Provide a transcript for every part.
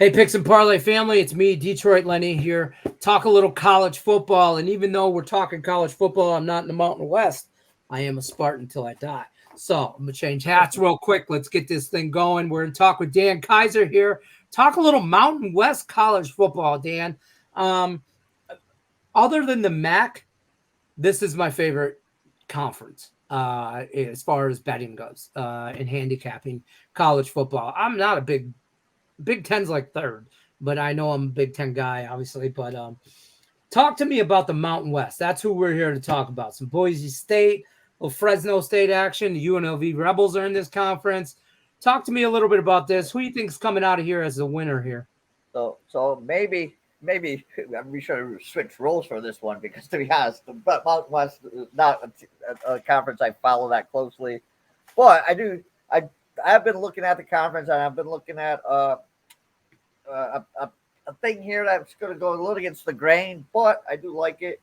Hey, Picks and Parlay family, it's me, Detroit Lenny here. Talk a little college football, and even though we're talking college football, I'm not in the Mountain West. I am a Spartan until I die. So I'm going to change hats real quick. Let's get this thing going. We're going to talk with Dan Kaiser here. Talk a little Mountain West college football, Dan. Other than the MAC, this is my favorite conference as far as betting goes and handicapping college football. I'm not a Big Ten's like third, but I know I'm a Big Ten guy, obviously. But talk to me about the Mountain West. That's who we're here to talk about. Some Boise State, little Fresno State action. The UNLV Rebels are in this conference. Talk to me a little bit about this. Who do you think is coming out of here as the winner here? So maybe we should switch roles for this one because, to be honest, the Mountain West is not a conference I follow that closely, but I do. I've been looking at the conference, and I've been looking at a thing here that's going to go a little against the grain, but I do like it.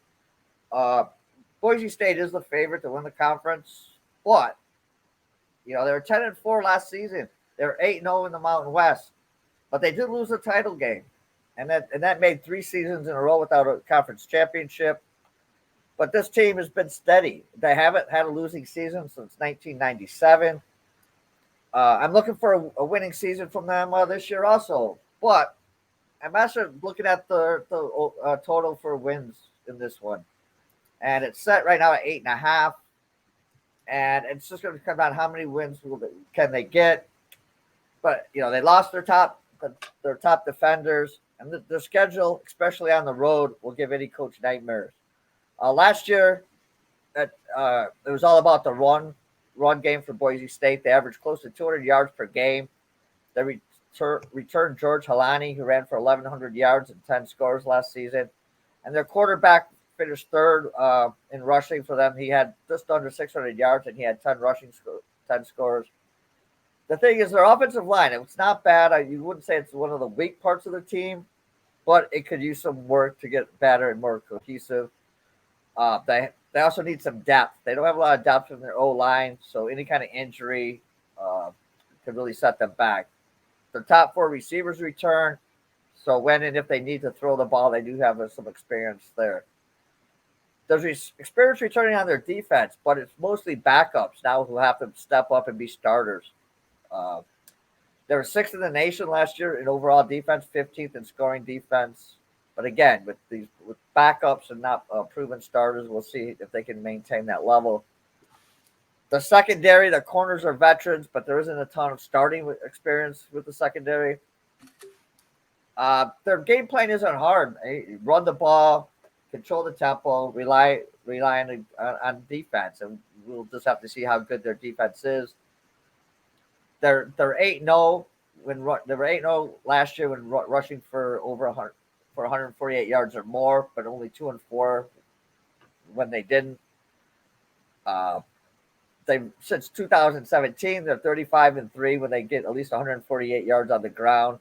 Boise State is the favorite to win the conference, but they were 10-4 last season. They were 8-0 in the Mountain West, but they did lose the title game, and that made 3 seasons in a row without a conference championship. But this team has been steady. They haven't had a losing season since 1997. I'm looking for a winning season from them this year also, but I'm actually looking at the total for wins in this one, and it's set right now at 8.5, and it's just going to come down how many wins can they get. But they lost their top defenders, and their schedule, especially on the road, will give any coach nightmares. Last year, it was all about the run game for Boise State. They averaged close to 200 yards per game. They returned George Halani, who ran for 1,100 yards and 10 scores last season. And their quarterback finished third in rushing for them. He had just under 600 yards, and he had 10 scores. The thing is, their offensive line, it's not bad. You wouldn't say it's one of the weak parts of the team, but it could use some work to get better and more cohesive. They also need some depth. They don't have a lot of depth in their O-line, so any kind of injury could really set them back. Their top 4 receivers return, so when and if they need to throw the ball, they do have some experience there. There's experience returning on their defense, but it's mostly backups now who have to step up and be starters. They were 6th in the nation last year in overall defense, 15th in scoring defense. But again, with backups and not proven starters, we'll see if they can maintain that level. The secondary, the corners are veterans, but there isn't a ton of starting experience with the secondary. Their game plan isn't hard. Run the ball, control the tempo, rely on defense, and we'll just have to see how good their defense is. They're 8-0 they were 8-0 last year when rushing for over 148 yards or more, but only 2-4 when they didn't. Since 2017, they're 35-3 when they get at least 148 yards on the ground.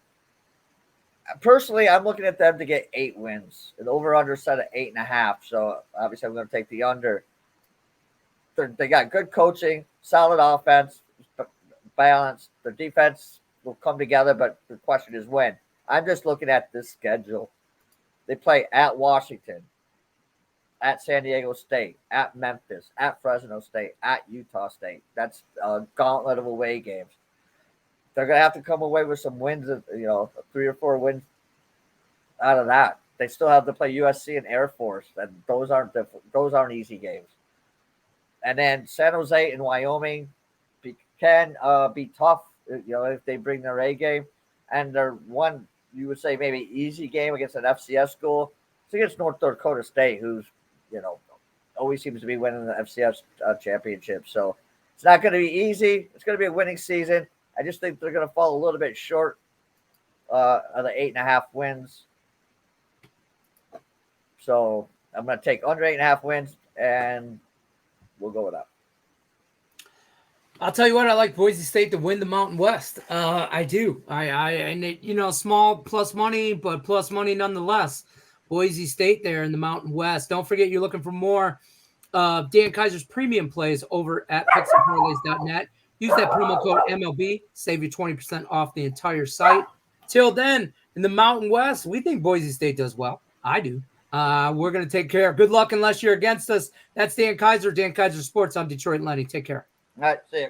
Personally, I'm looking at them to get 8 wins. An over/under set at 8.5. So obviously, I'm going to take the under. They got good coaching, solid offense, balance. Their defense will come together, but the question is when. I'm just looking at this schedule. They play at Washington, at San Diego State, at Memphis, at Fresno State, at Utah State. That's a gauntlet of away games. They're going to have to come away with some wins, 3 or 4 wins out of that. They still have to play USC and Air Force, and those aren't easy games. And then San Jose and Wyoming can be tough, if they bring their A game. And they're one, you would say, maybe easy game against an FCS school. It's against North Dakota State, who's, always seems to be winning the FCS championship. So it's not going to be easy. It's going to be a winning season. I just think they're going to fall a little bit short of the 8.5 wins. So I'm going to take under 8.5 wins, and we'll go with that. I'll tell you what, I like Boise State to win the Mountain West. I do. I small plus money, but plus money nonetheless. Boise State there in the Mountain West. Don't forget, you're looking for more Dan Kaiser's premium plays over at picksandparlays.net. Use that promo code MLB. Save you 20% off the entire site. Till then, In the Mountain West, we think Boise State does well. I do. We're going to take care. Good luck unless you're against us. That's Dan Kaiser, Dan Kaiser Sports. I'm Detroit Lenny. Take care. All right, see you.